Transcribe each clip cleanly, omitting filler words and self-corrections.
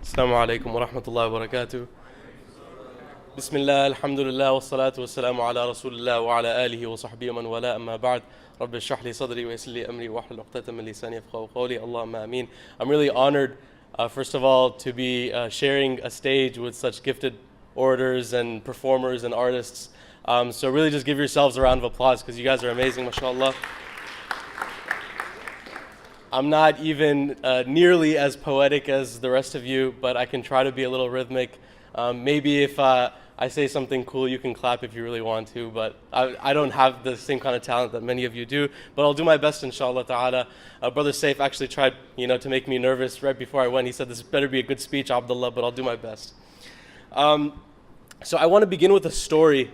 Assalamu alaikum wa rahmatullahi wa barakatuh. Bismillah, alhamdulillah, wa salatu wa salamu ala rasulillah wa ala alihi wa sahbihi man wala amma ba'd. Rabbi shrah li sadri wa yassir li amri wa hlul 'uqdatan min lisani yafqahu qawli. Allahumma ameen. I'm really honored, first of all, to be sharing a stage with such gifted orators and performers and artists. So really just give yourselves a round of applause because you guys are amazing, mashallah. I'm not even nearly as poetic as the rest of you, but I can try to be a little rhythmic. Maybe if I say something cool, you can clap if you really want to, but I don't have the same kind of talent that many of you do, but I'll do my best, inshallah ta'ala. Brother Saif actually tried, to make me nervous right before I went. He said, this better be a good speech, Abdullah, but I'll do my best. So I want to begin with a story.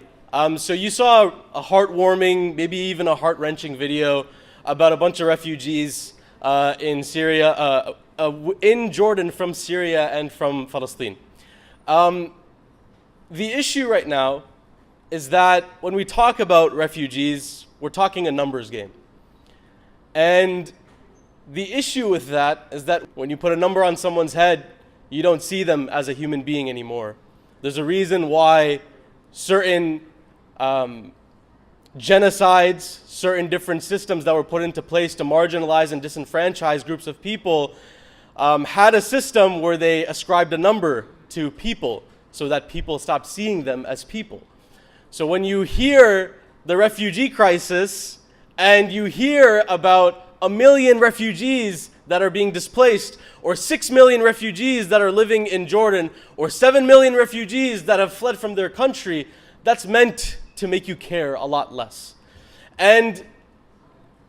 So you saw a heartwarming, maybe even a heart-wrenching video about a bunch of refugees in Syria, in Jordan from Syria and from Palestine. The issue right now is that when we talk about refugees, we're talking a numbers game. And the issue with that is that when you put a number on someone's head, you don't see them as a human being anymore. There's a reason why certain genocides, certain different systems that were put into place to marginalize and disenfranchise groups of people had a system where they ascribed a number to people so that people stopped seeing them as people. So when you hear the refugee crisis and you hear about 1 million refugees that are being displaced, or 6 million refugees that are living in Jordan, or 7 million refugees that have fled from their country, that's meant to make you care a lot less. And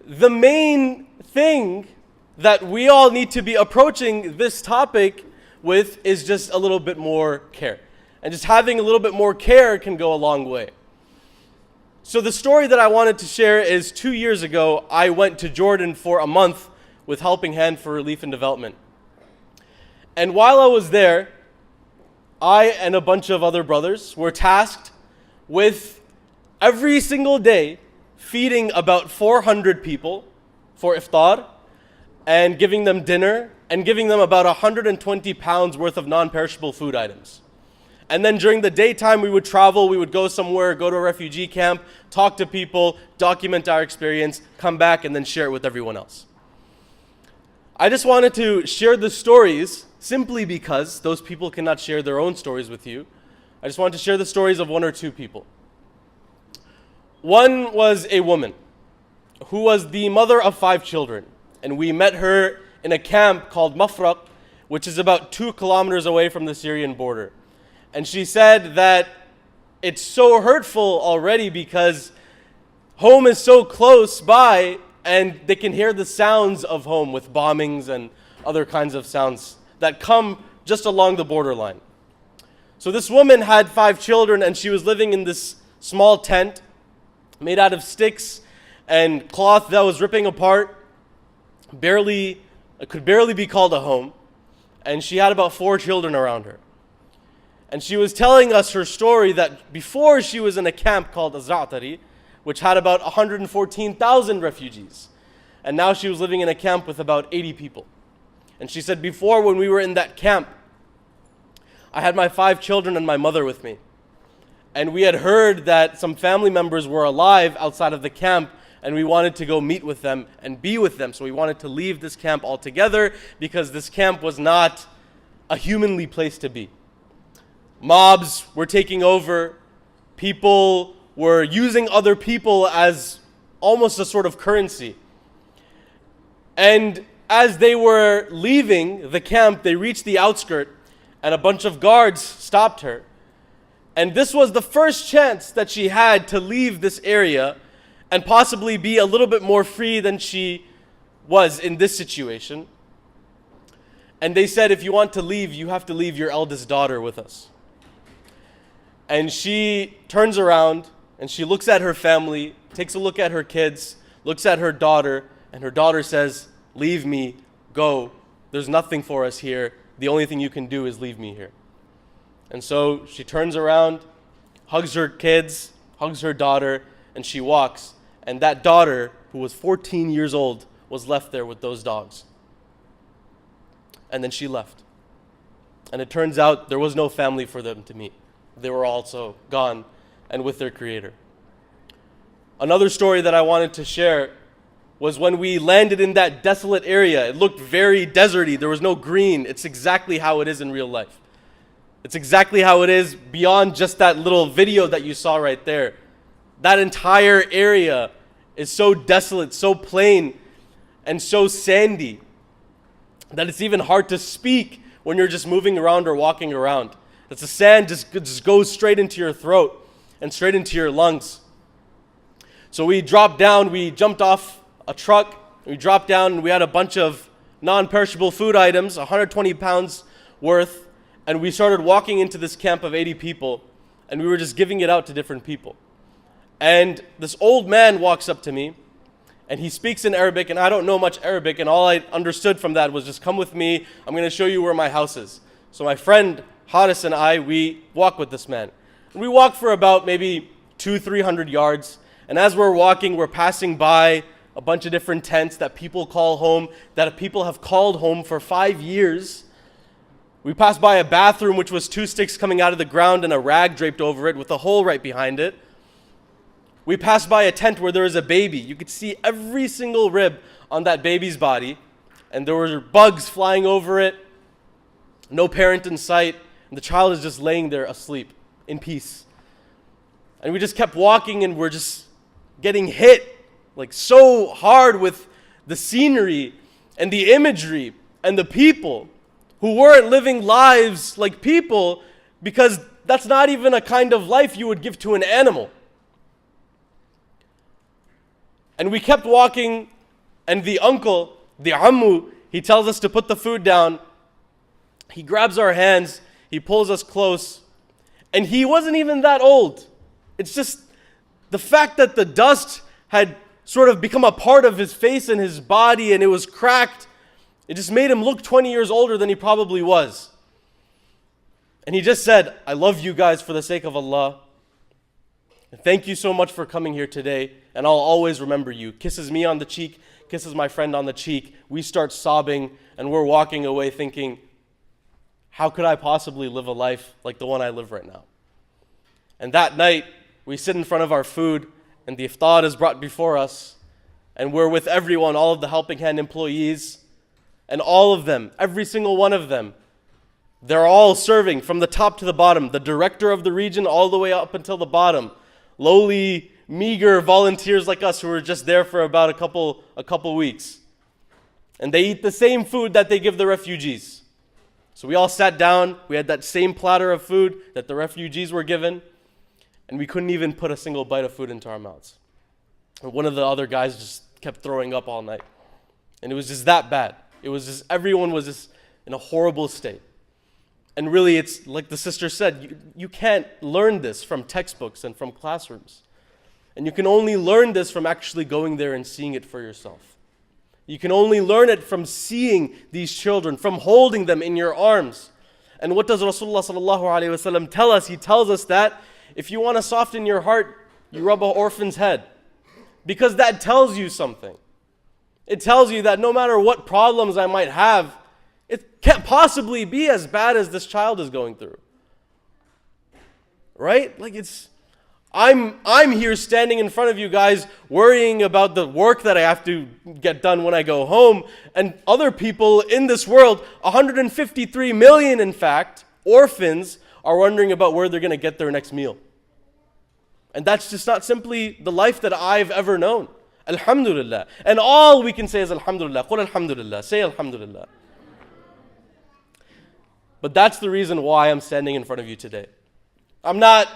the main thing that we all need to be approaching this topic with is just a little bit more care. And just having a little bit more care can go a long way. So the story that I wanted to share is 2 years ago, I went to Jordan for a month with Helping Hand for Relief and Development. And while I was there, I and a bunch of other brothers were tasked with every single day feeding about 400 people for iftar and giving them dinner and giving them about 120 pounds worth of non-perishable food items. And then during the daytime, we would travel, we would go somewhere, go to a refugee camp, talk to people, document our experience, come back, and then share it with everyone else. I just wanted to share the stories simply because those people cannot share their own stories with you. I just wanted to share the stories of one or two people. One was a woman who was the mother of 5 children. And we met her in a camp called Mafraq, which is about 2 kilometers away from the Syrian border. And she said that it's so hurtful already because home is so close by and they can hear the sounds of home with bombings and other kinds of sounds that come just along the borderline. So this woman had 5 children and she was living in this small tent made out of sticks and cloth that was ripping apart. It could barely be called a home. And she had about 4 children around her. And she was telling us her story that before she was in a camp called Azatari, which had about 114,000 refugees. And now she was living in a camp with about 80 people. And she said, before when we were in that camp, I had my 5 children and my mother with me. And we had heard that some family members were alive outside of the camp and we wanted to go meet with them and be with them. So we wanted to leave this camp altogether because this camp was not a humanly place to be. Mobs were taking over. People were using other people as almost a sort of currency. And as they were leaving the camp, they reached the outskirt and a bunch of guards stopped her. And this was the first chance that she had to leave this area and possibly be a little bit more free than she was in this situation. And they said, if you want to leave, you have to leave your eldest daughter with us. And she turns around and she looks at her family, takes a look at her kids, looks at her daughter, and her daughter says, leave me, go. There's nothing for us here. The only thing you can do is leave me here. And so she turns around, hugs her kids, hugs her daughter, and she walks. And that daughter, who was 14 years old, was left there with those dogs. And then she left. And it turns out there was no family for them to meet. They were also gone and with their Creator. Another story that I wanted to share was when we landed in that desolate area. It looked very deserty. There was no green. It's exactly how it is in real life. It's exactly how it is beyond just that little video that you saw right there. That entire area is so desolate, so plain, and so sandy that it's even hard to speak when you're just moving around or walking around. It's the sand just goes straight into your throat and straight into your lungs. So we dropped down, we jumped off a truck, we dropped down, and we had a bunch of non-perishable food items, 120 pounds worth, and we started walking into this camp of 80 people, and we were just giving it out to different people. And this old man walks up to me, and he speaks in Arabic, and I don't know much Arabic, and all I understood from that was just come with me, I'm going to show you where my house is. So my friend Haris and I, we walk with this man. And we walk for about maybe 200-300 yards, and as we're walking, we're passing by a bunch of different tents that people call home, that people have called home for 5 years. We passed by a bathroom which was 2 sticks coming out of the ground and a rag draped over it with a hole right behind it. We passed by a tent where there was a baby. You could see every single rib on that baby's body, and there were bugs flying over it, no parent in sight, and the child is just laying there asleep in peace. And we just kept walking, and we're just getting hit like so hard with the scenery and the imagery and the people who weren't living lives like people, because that's not even a kind of life you would give to an animal. And we kept walking, and the uncle, the ammu, he tells us to put the food down. He grabs our hands, he pulls us close, and he wasn't even that old. It's just the fact that the dust had sort of become a part of his face and his body, and it was cracked. It just made him look 20 years older than he probably was. And he just said, I love you guys for the sake of Allah. And thank you so much for coming here today, and I'll always remember you. Kisses me on the cheek, kisses my friend on the cheek. We start sobbing, and we're walking away thinking, how could I possibly live a life like the one I live right now? And that night, we sit in front of our food, and the iftar is brought before us, and we're with everyone, all of the Helping Hand employees, and all of them, every single one of them, they're all serving from the top to the bottom, the director of the region all the way up until the bottom, lowly, meager volunteers like us who were just there for about a couple weeks. And they eat the same food that they give the refugees. So we all sat down, we had that same platter of food that the refugees were given, and we couldn't even put a single bite of food into our mouths. And one of the other guys just kept throwing up all night. And it was just that bad. It was just, everyone was just in a horrible state. And really, it's like the sister said, you can't learn this from textbooks and from classrooms. And you can only learn this from actually going there and seeing it for yourself. You can only learn it from seeing these children, from holding them in your arms. And what does Rasulullah sallallahu alaihi wasallam tell us? He tells us that if you want to soften your heart, you rub an orphan's head. Because that tells you something. It tells you that no matter what problems I might have, it can't possibly be as bad as this child is going through. Right? Like I'm here standing in front of you guys worrying about the work that I have to get done when I go home, and other people in this world, 153 million in fact, orphans, are wondering about where they're going to get their next meal. And that's just not simply the life that I've ever known. Alhamdulillah. And all we can say is Alhamdulillah. Qul Alhamdulillah. Say Alhamdulillah. But that's the reason why I'm standing in front of you today. I'm not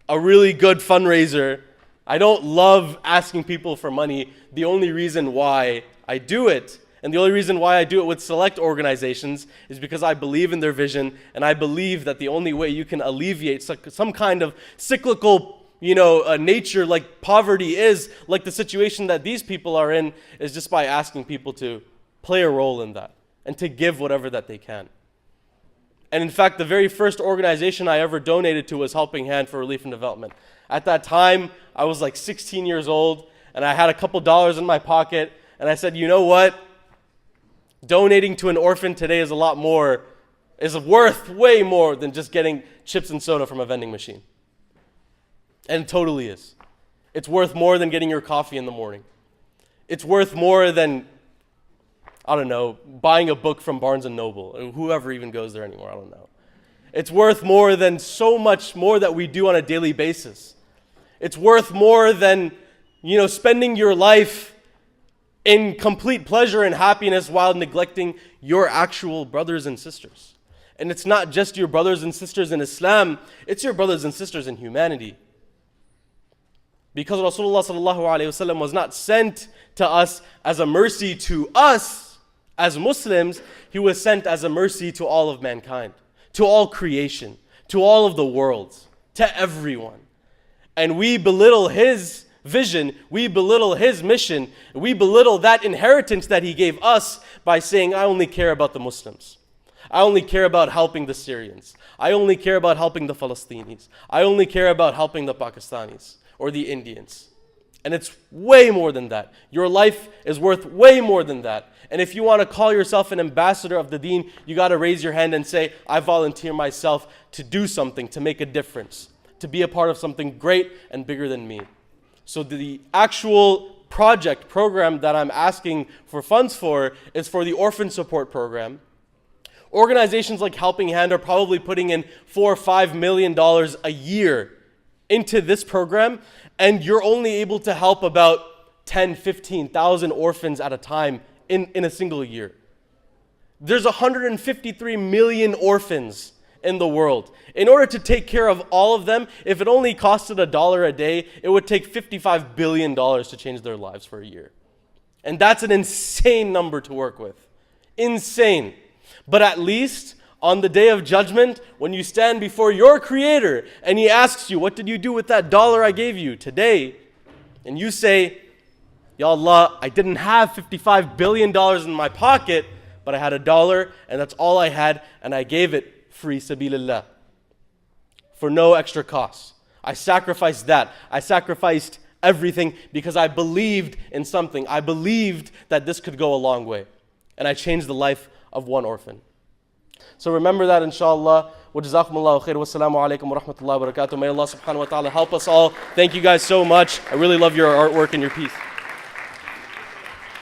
a really good fundraiser. I don't love asking people for money. The only reason why I do it, and the only reason why I do it with select organizations, is because I believe in their vision, and I believe that the only way you can alleviate some kind of cyclical nature like poverty is, like the situation that these people are in, is just by asking people to play a role in that and to give whatever that they can. And in fact, the very first organization I ever donated to was Helping Hand for Relief and Development. At that time, I was like 16 years old, and I had a couple dollars in my pocket, and I said, you know what? Donating to an orphan today is a lot more is worth way more than just getting chips and soda from a vending machine. And it totally is. It's worth more than getting your coffee in the morning. It's worth more than, I don't know, buying a book from Barnes & Noble, or whoever even goes there anymore, I don't know. It's worth more than so much more that we do on a daily basis. It's worth more than, spending your life in complete pleasure and happiness while neglecting your actual brothers and sisters. And it's not just your brothers and sisters in Islam, it's your brothers and sisters in humanity. Because Rasulullah sallallahu alaihi wasallam was not sent to us as a mercy to us as Muslims, he was sent as a mercy to all of mankind, to all creation, to all of the worlds, to everyone. And we belittle his vision, we belittle his mission, we belittle that inheritance that he gave us by saying, I only care about the Muslims. I only care about helping the Syrians. I only care about helping the Palestinians. I only care about helping the Pakistanis or the Indians. And it's way more than that. Your life is worth way more than that. And if you want to call yourself an ambassador of the deen, you got to raise your hand and say, I volunteer myself to do something, to make a difference, to be a part of something great and bigger than me. So the actual program that I'm asking for funds for is for the Orphan Support Program. Organizations like Helping Hand are probably putting in $4 or $5 million a year into this program, and you're only able to help about 10, 15,000 orphans at a time in a single year. There's 153 million orphans in the world. In order to take care of all of them, if it only costed $1 a day, it would take $55 billion to change their lives for a year. And that's an insane number to work with. Insane. But at least on the day of judgment, when you stand before your Creator and He asks you, what did you do with that $1 I gave you today? And you say, Ya Allah, I didn't have $55 billion in my pocket, but I had $1 and that's all I had, and I gave it free sabilillah for no extra cost. I sacrificed that. I sacrificed everything because I believed in something. I believed that this could go a long way. And I changed the life of one orphan. So remember that, inshallah. Wa jazakumullahu khair. Wassalamu alaikum wa rahmatullahi wa barakatuh. May Allah subhanahu wa ta'ala help us all. Thank you guys so much. I really love your artwork and your piece.